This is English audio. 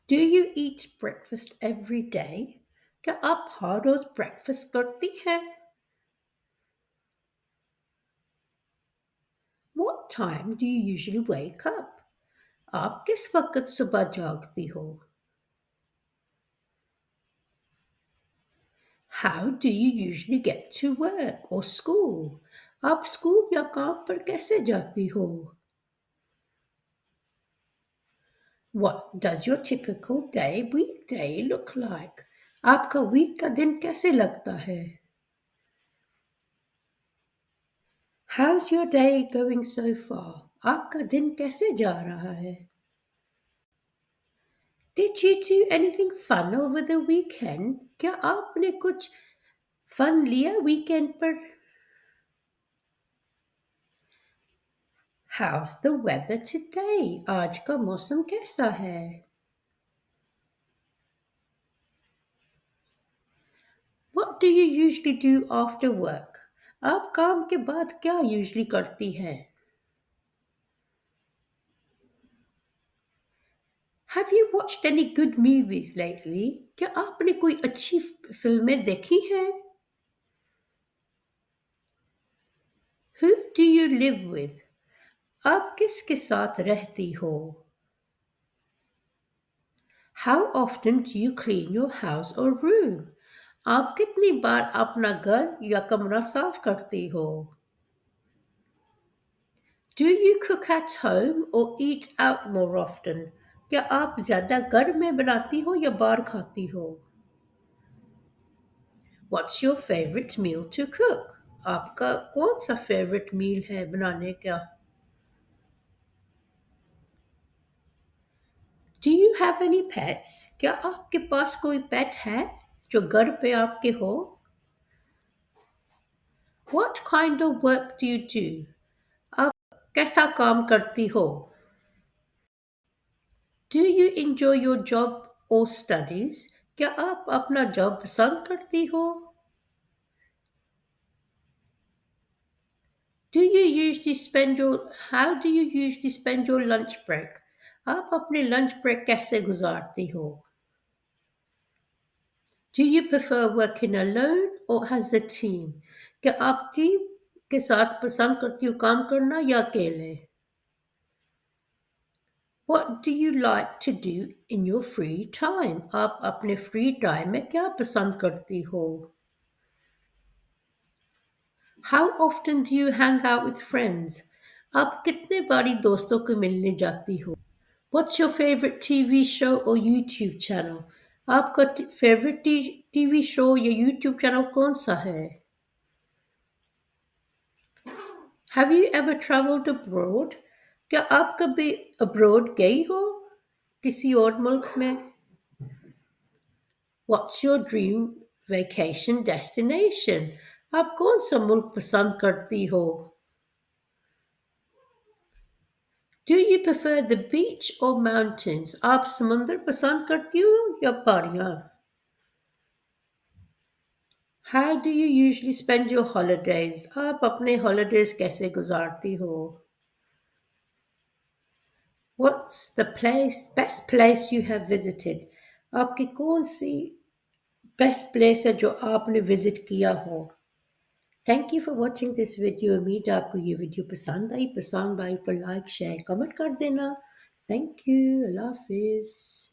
Do you eat breakfast every day? क्या आप हर रोज breakfast करती हैं? What time do you usually wake up? आप किस वक्त सुबह जागती हो? How do you usually get to work or school? आप स्कूल या काम पर कैसे जाती हो? What does your typical weekday look like? आपका वीक का दिन कैसे लगता है? How's your day going so far? आपका दिन कैसे जा रहा है? Did you do anything fun over the weekend? क्या आपने कुछ फन लिया वीकेंड पर? How's the weather today? आज का मौसम कैसा है? What do you usually do after work? आप काम के बाद क्या usually करती हैं? Have you watched any good movies lately? क्या आपने कोई अच्छी फिल्में देखी हैं? Who do you live with? आप किसके साथ रहती हो? How often do you clean your house or room? आप कितनी बार अपना घर या कमरा साफ करती हो? Do you cook at home or eat out more often? क्या आप ज़्यादा घर में बनाती हो या बाहर खाती हो? What's your favorite meal to cook? आपका कौन सा favorite meal है बनाने का? Do you have any pets? क्या आपके पास कोई पेट है जो घर पे आपके हो? What kind of work do you do? आप कैसा काम करती हो? Do you enjoy your job or studies? क्या आप अपना जॉब पसंद करती हो? Do you usually spend your How do you usually spend your lunch break? आप अपने lunch break कैसे गुजारती हो? Do you prefer working alone or as a team? क्या आप टीम के साथ पसंद करती हो काम करना या अकेले? What do you like to do in your free time? आप अपने free time में क्या पसंद करती हो? How often do you hang out with friends? आप कितने बारी दोस्तों को मिलने जाती हो? What's your favorite TV show or YouTube channel? आपका favorite TV show या YouTube channel कौन सा है? Have you ever traveled abroad? क्या आप कभी abroad गई हो? किसी और मुल्क में? What's your dream vacation destination? आप कौन सा मुल्क पसंद करती हो? Do you prefer the beach or mountains? आप समुंदर पसंद करती हो या पहाड़ियाँ? How do you usually spend your holidays? आप अपने holidays कैसे गुजारती हो? What's the best place you have visited? आपकी कौन सी best place है जो आपने visit किया हो? Thank you for watching this video. उम्मीद है आपको ये वीडियो पसंद आई तो लाइक शेयर कमेंट कर देना. Thank you. अल्लाह हाफिज़.